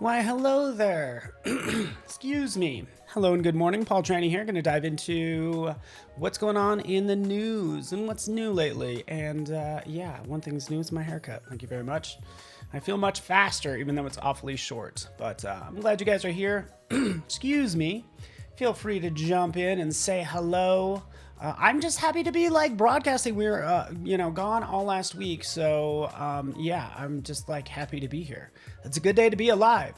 Why, hello there. Excuse me. Hello and good morning. Paul Trani here. Going to dive into what's going on in the news and what's new lately. And yeah, one thing's new is my haircut. Thank you very much. I feel much faster, even though it's awfully short. But I'm glad you guys are here. Excuse me. Feel free to jump in and say hello. I'm just happy to be broadcasting. We were, gone all last week. So yeah, I'm just happy to be here. It's a good day to be alive.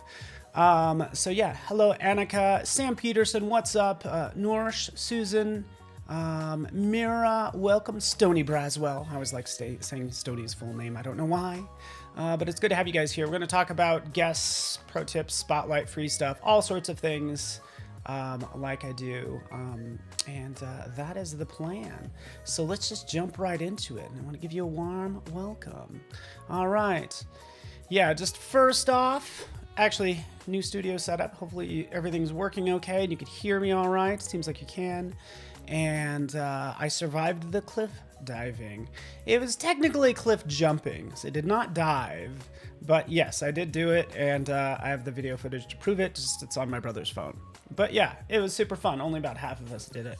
So yeah, hello Annika, Sam Peterson, what's up? Norsh, Susan, Mira, welcome. Stony Braswell. I always like saying Stony's full name. I don't know why. But it's good to have you guys here. We're going to talk about guests, pro tips, spotlight, free stuff, all sorts of things. Like I do, and that is the plan. So let's just jump right into it. And I want to give you a warm welcome. All right. Yeah, just first off, actually, new studio setup. Hopefully everything's working okay and you can hear me all right. Seems like you can. And I survived the cliff diving. It was technically cliff jumping, so I did not dive. But yes, I did do it, and I have the video footage to prove it. Just it's on my brother's phone. But yeah, it was super fun. Only about half of us did it.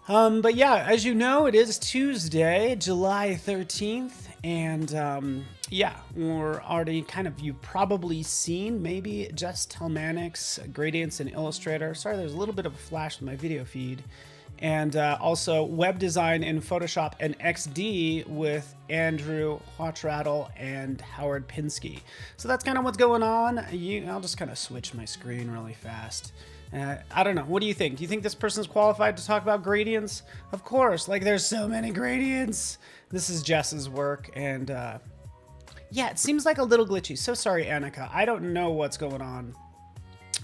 But yeah, as you know, it is Tuesday, July 13th. And yeah, we're already you've probably seen maybe Jess Telmanic's gradients in Illustrator. Sorry, there's a little bit of a flash in my video feed. And also web design in Photoshop and XD with Andrew Hochradel and Howard Pinsky. So that's kind of what's going on. I'll just kind of switch my screen really fast. I don't know. What do you think? Do you think this person's qualified to talk about gradients? Of course. There's so many gradients. This is Jess's work. And yeah, it seems like a little glitchy. So sorry, Annika. I don't know what's going on.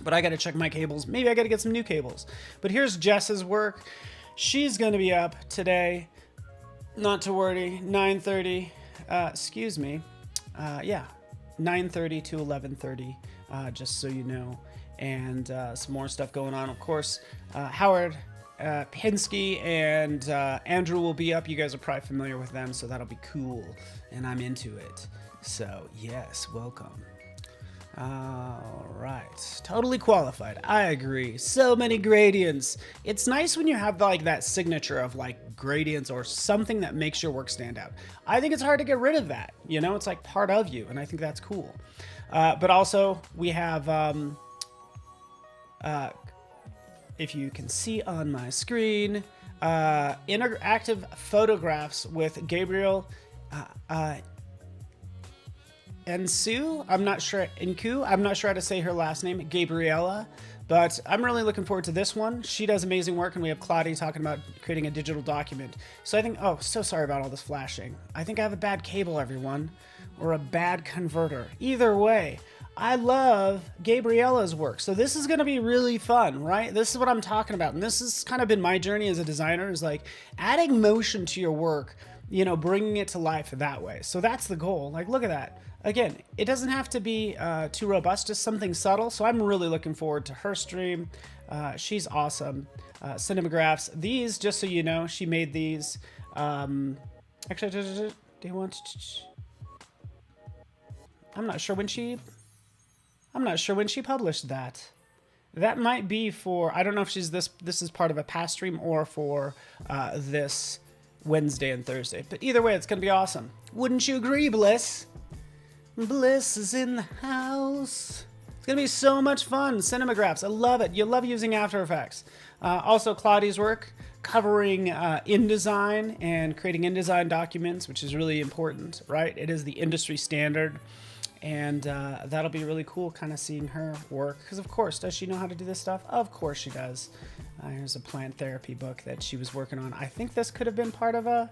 But I got to check my cables. Maybe I got to get some new cables. But here's Jess's work. She's going to be up today. Not to worry. 9:30. Excuse me. Yeah. 9:30 to 11:30. Just so you know. And some more stuff going on. Of course, Howard Pinsky and Andrew will be up. You guys are probably familiar with them, so that'll be cool. And I'm into it. So, yes, welcome. All right, totally qualified. I agree. So many gradients. It's nice when you have that signature of gradients or something that makes your work stand out. I think it's hard to get rid of that. It's part of you, and I think that's cool. But also we have, if you can see on my screen, interactive photographs with Gabriel, Ensu, I'm not sure how to say her last name, Gabriella, but I'm really looking forward to this one. She does amazing work, and we have Claudia talking about creating a digital document. So I think, oh, so sorry about all this flashing. I think I have a bad cable, everyone, or a bad converter. Either way, I love Gabriella's work. So this is going to be really fun, right? This is what I'm talking about. And this has kind of been my journey as a designer, is adding motion to your work, bringing it to life that way. So that's the goal. Look at that. Again, it doesn't have to be too robust, just something subtle. So I'm really looking forward to her stream. She's awesome. Cinemagraphs. These, just so you know, she made these. Actually, do you want? I'm not sure when she published that. That might be for, I don't know if this is part of a past stream or for this Wednesday and Thursday. But either way, it's going to be awesome. Wouldn't you agree, Bliss? Bliss is in the house. It's going to be so much fun. Cinemagraphs. I love it. You'll love using After Effects. Also, Claudia's work covering InDesign and creating InDesign documents, which is really important, right? It is the industry standard. And that'll be really cool kind of seeing her work. Because, of course, does she know how to do this stuff? Of course she does. Here's a plant therapy book that she was working on. I think this could have been part of a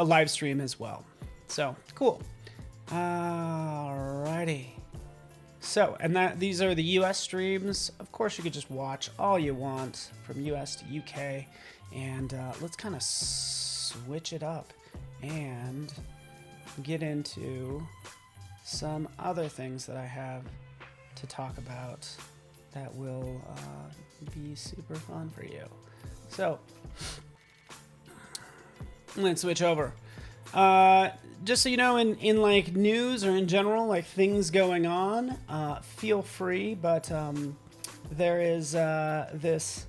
live stream as well. So, cool. Alrighty. So, and these are the US streams. Of course, you could just watch all you want from US to UK. And let's kind of switch it up and get into some other things that I have to talk about that will be super fun for you. So, let's switch over. Just so you know, in like news or in general, like things going on, feel free, but there is this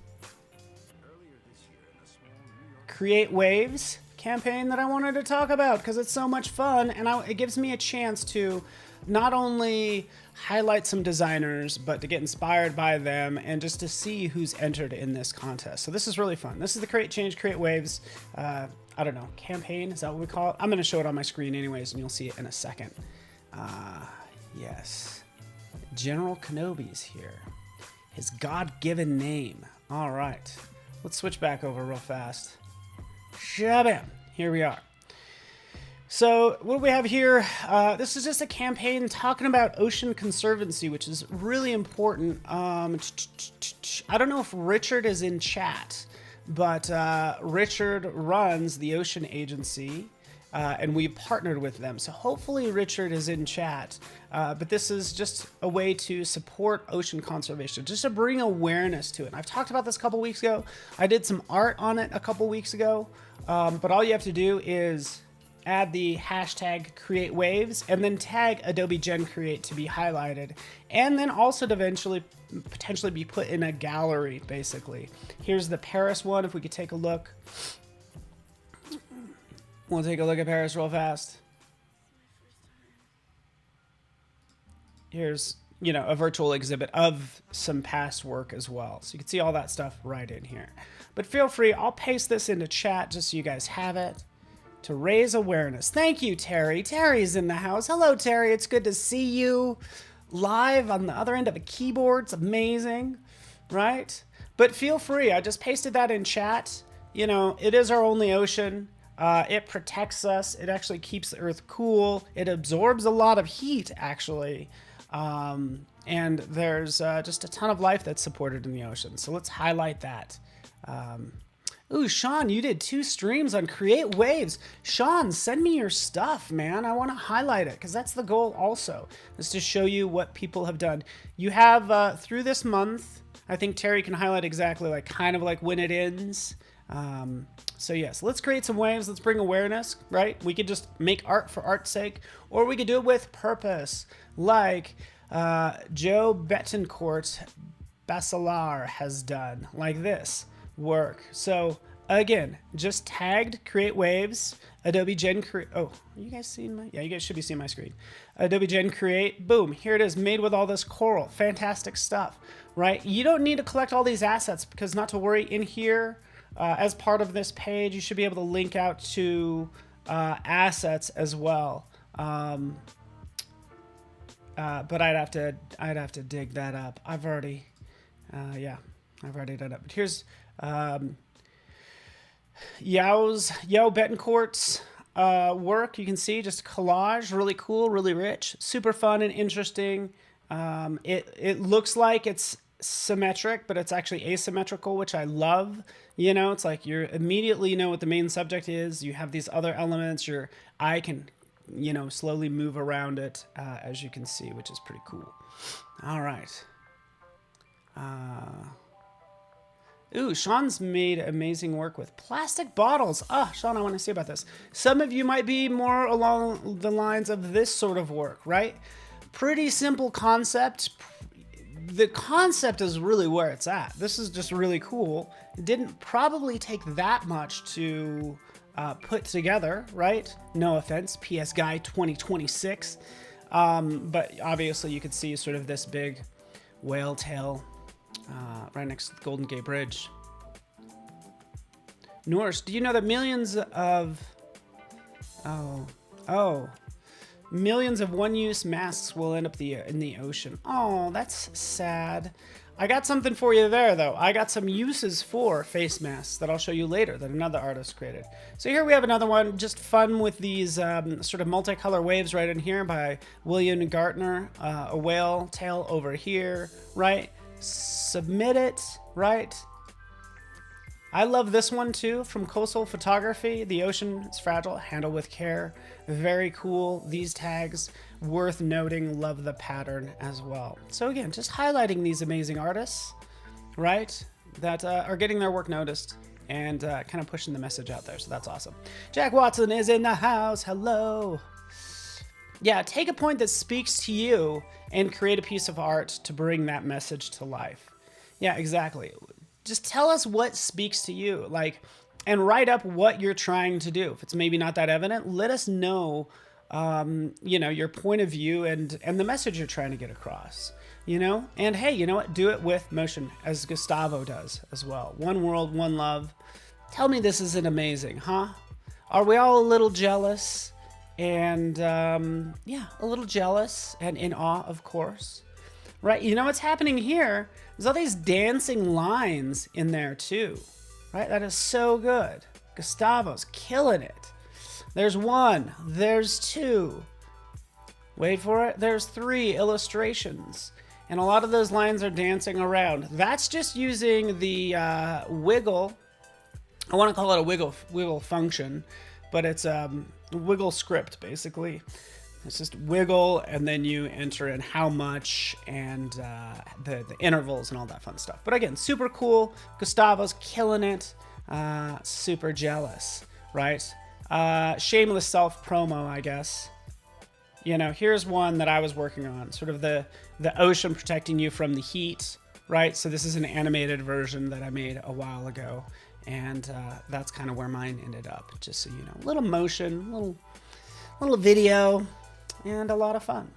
Create Waves campaign that I wanted to talk about because it's so much fun, and it gives me a chance to not only highlight some designers, but to get inspired by them and just to see who's entered in this contest. So this is really fun. This is the Create Change, Create Waves, I don't know, campaign, is that what we call it? I'm gonna show it on my screen anyways, and you'll see it in a second. Yes, General Kenobi's here. His God-given name. All right, let's switch back over real fast. Shabam, here we are. So what do we have here? This is just a campaign talking about ocean conservancy, which is really important. I don't know if Richard is in chat, but Richard runs the Ocean Agency, and we partnered with them. So hopefully Richard is in chat. But this is just a way to support ocean conservation, just to bring awareness to it. And I've talked about this a couple weeks ago. I did some art on it a couple weeks ago. But all you have to do is add the hashtag Create Waves and then tag Adobe Gen Create to be highlighted, and then also to eventually potentially be put in a gallery, basically. Here's the Paris one, if we could take a look. We'll take a look at Paris real fast. Here's, you know, a virtual exhibit of some past work as well. So you can see all that stuff right in here. But feel free, I'll paste this into chat just so you guys have it, to raise awareness. Thank you, Terry. Terry's in the house. Hello, Terry. It's good to see you live on the other end of a keyboard. It's amazing, right? But feel free. I just pasted that in chat. You know, it is our only ocean. It protects us. It actually keeps the earth cool. It absorbs a lot of heat, actually. And there's just a ton of life that's supported in the ocean. So let's highlight that. Ooh, Sean, you did 2 streams on Create Waves. Sean, send me your stuff, man. I want to highlight it because that's the goal also, is to show you what people have done. You have, through this month, I think Terry can highlight exactly like kind of like when it ends. So yes, let's create some waves. Let's bring awareness, right? We could just make art for art's sake, or we could do it with purpose, like Joe Betancourt Basilar has done, like this work. So again, just tagged Create Waves, Adobe Gen Create. Oh, are you guys seeing my? Yeah, you guys should be seeing my screen. Adobe Gen Create. Boom, here it is, made with all this coral. Fantastic stuff, right? You don't need to collect all these assets because, not to worry, in here, as part of this page, you should be able to link out to assets as well. But I'd have to dig that up. I've already, yeah, I've already done it. But here's Yao Betancourt's work. You can see just collage, really cool, really rich, super fun and interesting. It looks like it's symmetric, but it's actually asymmetrical, which I love. You know, it's like you immediately know what the main subject is. You have these other elements. Your eye can, you know, slowly move around it, as you can see, which is pretty cool. All right. Ooh, Sean's made amazing work with plastic bottles. Ah, Sean, I want to see about this. Some of you might be more along the lines of this sort of work, right? Pretty simple concept. The concept is really where it's at. This is just really cool. It didn't probably take that much to put together, right? No offense, PS Guy 2026. But obviously you could see sort of this big whale tail right next to the Golden Gate Bridge. Norse, do you know that millions of millions of one-use masks will end up in the ocean? Oh, that's sad. I got something for you there, though. I got some uses for face masks that I'll show you later that another artist created. So here we have another one, just fun with these sort of multicolor waves right in here by William Gartner. A whale tail over here, right? Submit it, right? I love this one too, from Coastal Photography. The ocean is fragile, handle with care. Very cool. These tags, worth noting. Love the pattern as well. So again, just highlighting these amazing artists, right? That are getting their work noticed and kind of pushing the message out there. So that's awesome. Jack Watson is in the house. Hello. Yeah, take a point that speaks to you and create a piece of art to bring that message to life. Yeah, exactly. Just tell us what speaks to you, like, and write up what you're trying to do. If it's maybe not that evident, let us know, you know, your point of view and the message you're trying to get across, you know? And hey, you know what? Do it with motion, as Gustavo does as well. One world, one love. Tell me this isn't amazing, huh? Are we all a little jealous? And yeah, a little jealous and in awe, of course. Right? You know what's happening here? There's all these dancing lines in there too. Right? That is so good. Gustavo's killing it. There's one. There's two. Wait for it. There's three illustrations. And a lot of those lines are dancing around. That's just using the wiggle. I want to call it a wiggle function, but it's wiggle script basically. It's just wiggle, and then you enter in how much and the intervals and all that fun stuff. But again, super cool. Gustavo's killing it. Super jealous, right? Shameless self promo, I guess. You know, here's one that I was working on, sort of the ocean protecting you from the heat, right? So this is an animated version that I made a while ago, and that's kind of where mine ended up. Just so you know, a little motion, little video. And a lot of fun.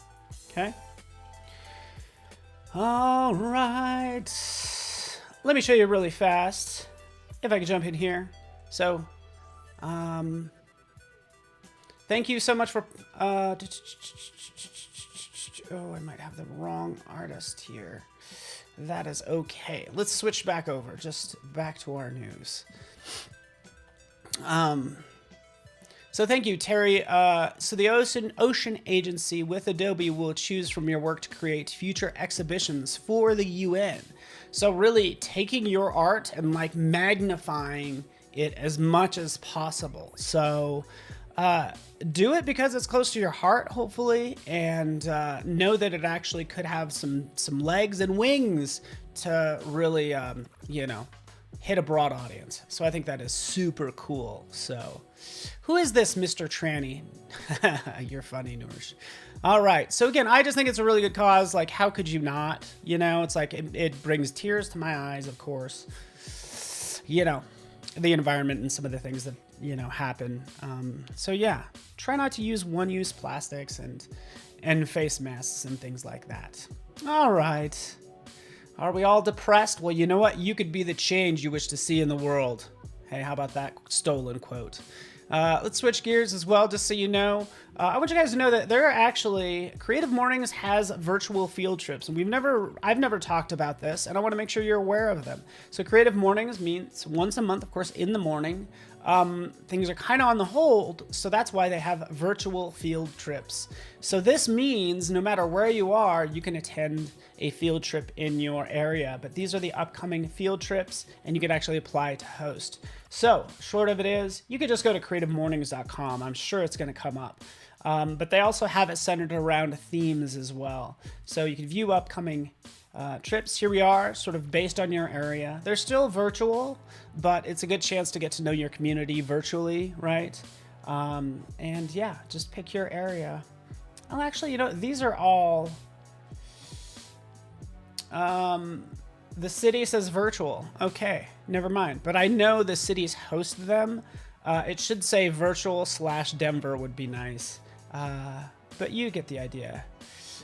Okay. All right. Let me show you really fast. If I could jump in here. So, thank you so much for. Oh, I might have the wrong artist here. That is okay. Let's switch back over. Just back to our news. So thank you, Terry. So the Ocean Agency with Adobe will choose from your work to create future exhibitions for the UN. So really taking your art and like magnifying it as much as possible. So do it because it's close to your heart, hopefully, and know that it actually could have some legs and wings to really, you know, hit a broad audience. So I think that is super cool. So who is this Mr. Trani? You're funny, Nourish. All right. So again, I just think it's a really good cause. Like, how could you not? You know, it's like it brings tears to my eyes, of course. You know, the environment and some of the things that, you know, happen. So yeah, try not to use one-use plastics and face masks and things like that. All right. Are we all depressed? Well, you know what? You could be the change you wish to see in the world. Hey, how about that stolen quote? Let's switch gears as well, just so you know. I want you guys to know that there are actually, Creative Mornings has virtual field trips, and I've never talked about this, and I want to make sure you're aware of them. So Creative Mornings means once a month, of course, in the morning. Things are kind of on the hold, so that's why they have virtual field trips. So this means no matter where you are, you can attend a field trip in your area, but these are the upcoming field trips, and you can actually apply to host. So short of it is, you could just go to creativemornings.com. I'm sure it's going to come up. But they also have it centered around themes as well. So you can view upcoming trips. Here we are, sort of based on your area. They're still virtual, but it's a good chance to get to know your community virtually, right? And yeah, just pick your area. Oh, actually, you know, these are all... the city says virtual. Okay, never mind. But I know the cities host them. It should say virtual/Denver would be nice. But you get the idea.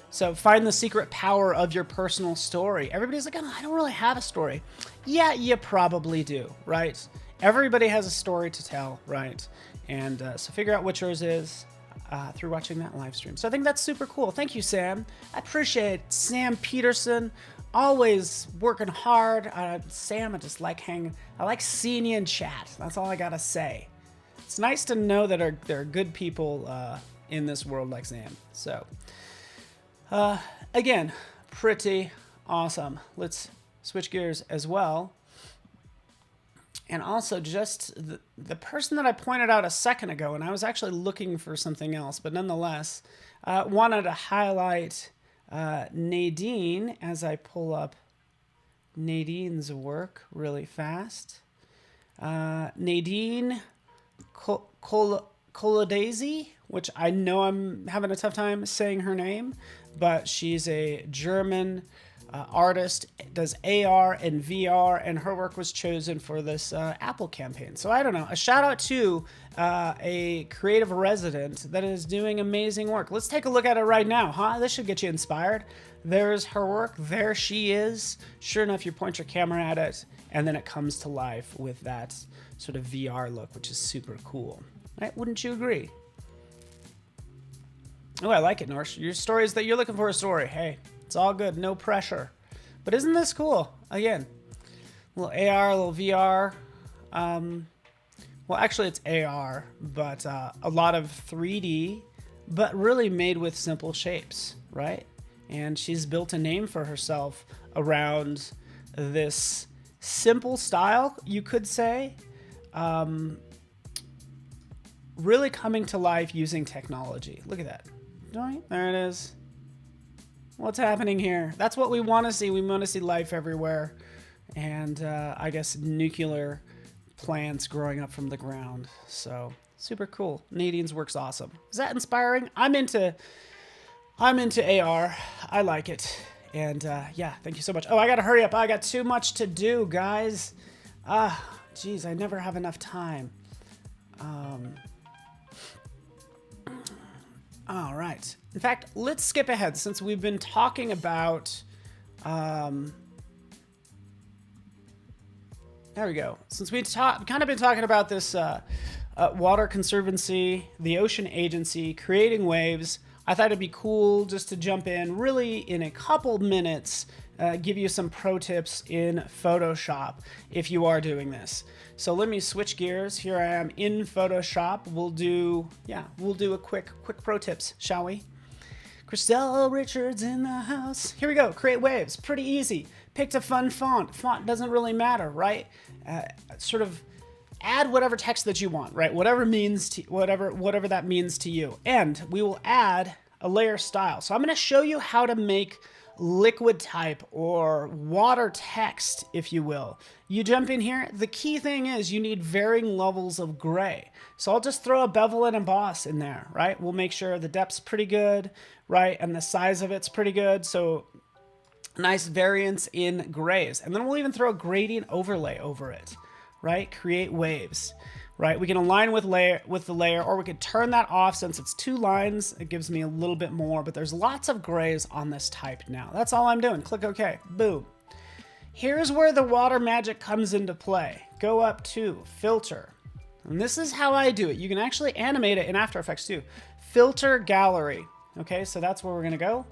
So find the secret power of your personal story. Everybody's like, oh, I don't really have a story. Yeah, you probably do, right? Everybody has a story to tell, right? And so figure out what yours is through watching that live stream. So I think that's super cool. Thank you, Sam. I appreciate it. Sam Peterson, always working hard. Sam, I just like hanging. I like seeing you in chat. That's all I gotta say. It's nice to know that there are good people in this world like Sam. So, again, pretty awesome. Let's switch gears as well. And also just the person that I pointed out a second ago, and I was actually looking for something else, but nonetheless, wanted to highlight Nadine as I pull up Nadine's work really fast. Nadine Colodesi, which I know I'm having a tough time saying her name, but she's a German artist, does AR and VR, and her work was chosen for this Apple campaign. So I don't know, a shout out to a creative resident that is doing amazing work. Let's take a look at it right now, huh? This should get you inspired. There's her work, there she is. Sure enough, you point your camera at it, and then it comes to life with that sort of VR look, which is super cool. Right? Wouldn't you agree? Oh, I like it, Norse. Your story is that you're looking for a story. Hey, it's all good, no pressure. But isn't this cool? Again, a little AR, a little VR. Well, actually it's AR, but a lot of 3D, but really made with simple shapes, right? And she's built a name for herself around this simple style, you could say. Really coming to life using technology. Look at that. There it is. What's happening here? That's what we want to see. We want to see life everywhere. And I guess nuclear plants growing up from the ground. So super cool. Nadine's work's awesome. Is that inspiring? I'm into AR. I like it. And yeah, thank you so much. Oh, I gotta hurry up. I got too much to do, guys. Geez, I never have enough time. All right. In fact, let's skip ahead since we've been talking about, there we go. Since we've kind of been talking about this Water Conservancy, the Ocean Agency, creating waves, I thought it'd be cool just to jump in really in a couple minutes, give you some pro tips in Photoshop if you are doing this. So let me switch gears. Here I am in Photoshop. We'll do a quick pro tips, shall we? Christelle Richards in the house. Here we go. Create waves. Pretty easy. Picked a fun font. Font doesn't really matter, right? Sort of add whatever text that you want, right? Whatever that means to you. And we will add a layer style. So I'm going to show you how to make liquid type or water text, if you will. You jump in here. The key thing is you need varying levels of gray. So I'll just throw a bevel and emboss in there, right? We'll make sure the depth's pretty good, right? And the size of it's pretty good. So nice variance in grays. And then we'll even throw a gradient overlay over it, right? Create waves, right? We can align with the layer, or we could turn that off since it's 2 lines. It gives me a little bit more, but there's lots of grays on this type now. That's all I'm doing. Click OK. Boom. Here's where the water magic comes into play. Go up to Filter. And this is how I do it. You can actually animate it in After Effects too. Filter Gallery. Okay, so that's where we're going to go.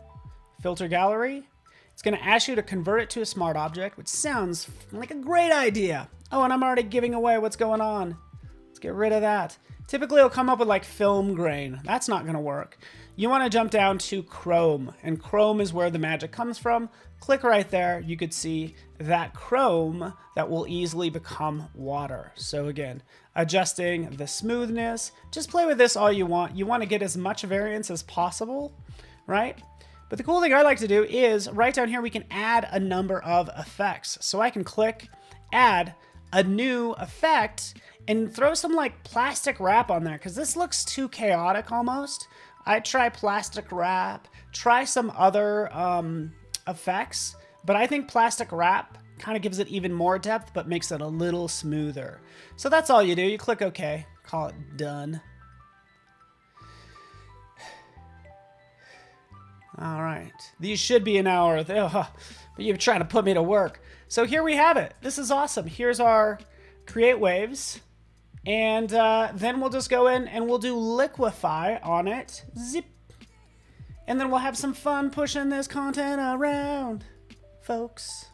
Filter Gallery. It's going to ask you to convert it to a smart object, which sounds like a great idea. Oh, and I'm already giving away what's going on. Let's get rid of that. Typically, it'll come up with like film grain. That's not going to work. You want to jump down to Chrome, and Chrome is where the magic comes from. Click right there. You could see that chrome that will easily become water. So again, adjusting the smoothness. Just play with this all you want. You want to get as much variance as possible, right? But the cool thing I like to do is right down here, we can add a number of effects. So I can click, add a new effect, and throw some like plastic wrap on there because this looks too chaotic almost. I'd try plastic wrap, try some other effects, but I think plastic wrap kind of gives it even more depth, but makes it a little smoother. So that's all you do. You click OK, call it done. All right, these should be an hour, but you're trying to put me to work. So here we have it. This is awesome. Here's our create waves. And then we'll just go in and we'll do Liquify on it. Zip. And then we'll have some fun pushing this content around, folks.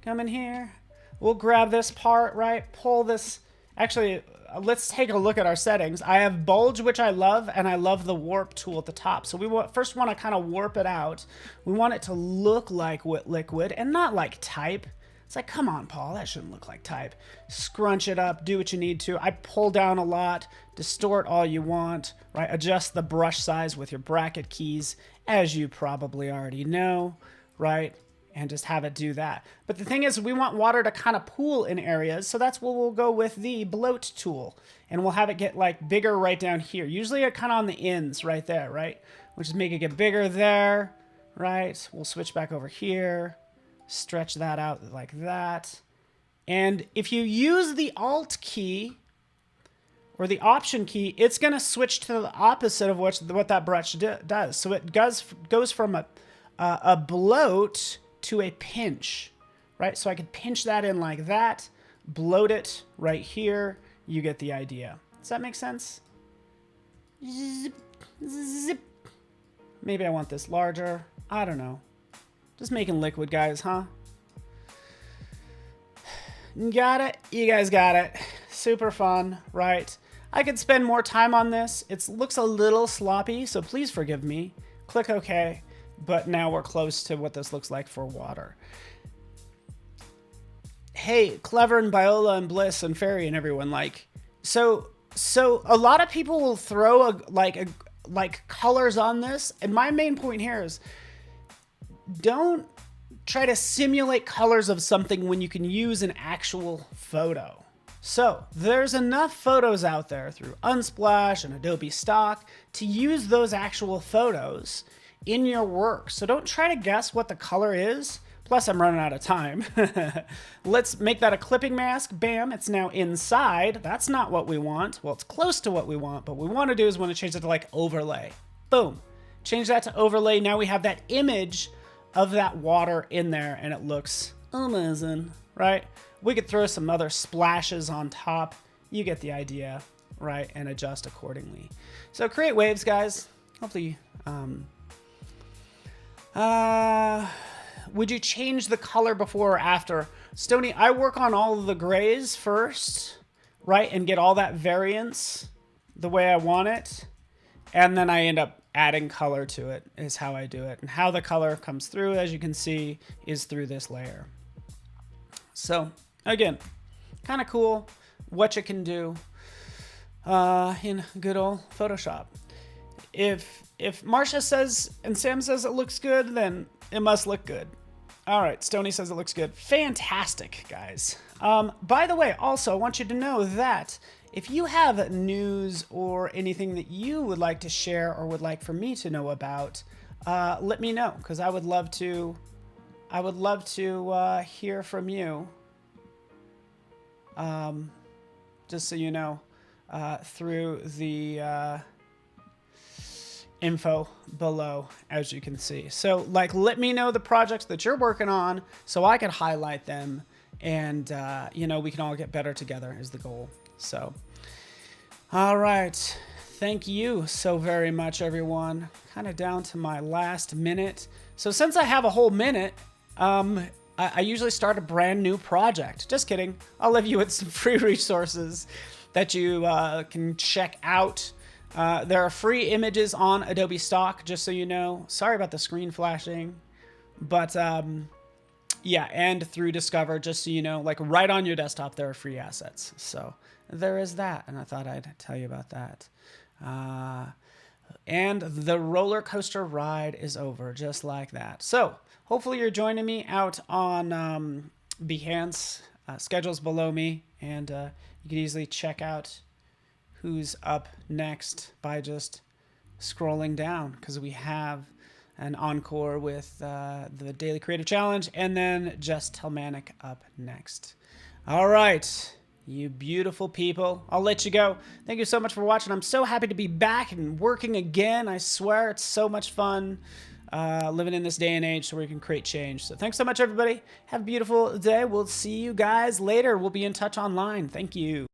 Come in here. We'll grab this part, right? Pull this. Actually, let's take a look at our settings. I have bulge, which I love, and I love the warp tool at the top. So we first want to kind of warp it out. We want it to look like liquid and not like type. It's like, come on, Paul, that shouldn't look like type. Scrunch it up, do what you need to. I pull down a lot, distort all you want, right? Adjust the brush size with your bracket keys, as you probably already know, right? and just have it do that. But the thing is, we want water to kind of pool in areas, so that's what we'll go with the bloat tool. And we'll have it get like bigger right down here. Usually kind of on the ends right there, right? We'll just make it get bigger there, right? We'll switch back over here, stretch that out like that. And if you use the Alt key or the Option key, it's going to switch to the opposite of what that brush does. So it goes from a bloat to a pinch, right? So I could pinch that in like that, bloat it right here. You get the idea. Does that make sense? Zip, zip. Maybe I want this larger. I don't know. Just making liquid, guys, huh? Got it? You guys got it. Super fun, right? I could spend more time on this. It looks a little sloppy, so please forgive me. Click OK. But now we're close to what this looks like for water. Hey, Clever and Biola and Bliss and Fairy and everyone, like, so a lot of people will throw like colors on this, and my main point here is don't try to simulate colors of something when you can use an actual photo. So there's enough photos out there through Unsplash and Adobe Stock to use those actual photos in your work. So don't try to guess what the color is. Plus, I'm running out of time. Let's make that a clipping mask. Bam, it's now inside. That's not what we want. Well, it's close to what we want, but what we want to do is we want to change it to like overlay. Boom. Change that to overlay. Now we have that image of that water in there, and it looks amazing, right? We could throw some other splashes on top. You get the idea, right? And adjust accordingly. So create waves, guys. Hopefully, would you change the color before or after? Stony, I work on all of the grays first, right? And get all that variance the way I want it. And then I end up adding color to it is how I do it. And how the color comes through, as you can see, is through this layer. So again, kind of cool what you can do in good old Photoshop. If Marcia says and Sam says it looks good, then it must look good. All right, Stony says it looks good. Fantastic, guys. By the way, also, I want you to know that if you have news or anything that you would like to share or would like for me to know about, let me know, because I would love to hear from you. Just so you know, through the info below, as you can see. So like, let me know the projects that you're working on so I can highlight them, and you know, we can all get better together is the goal. So, all right. Thank you so very much, everyone. Kind of down to my last minute. So since I have a whole minute, I usually start a brand new project. Just kidding. I'll leave you with some free resources that you can check out. There are free images on Adobe Stock, just so you know. Sorry about the screen flashing. But yeah, and through Discover, just so you know, like right on your desktop, there are free assets. So there is that, and I thought I'd tell you about that. And the roller coaster ride is over, just like that. So hopefully you're joining me out on Behance. Schedule's below me, and you can easily check out who's up next by just scrolling down, because we have an encore with the Daily Creative Challenge, and then Just Telmanic up next. All right, you beautiful people. I'll let you go. Thank you so much for watching. I'm so happy to be back and working again. I swear it's so much fun living in this day and age so we can create change. So thanks so much, everybody. Have a beautiful day. We'll see you guys later. We'll be in touch online. Thank you.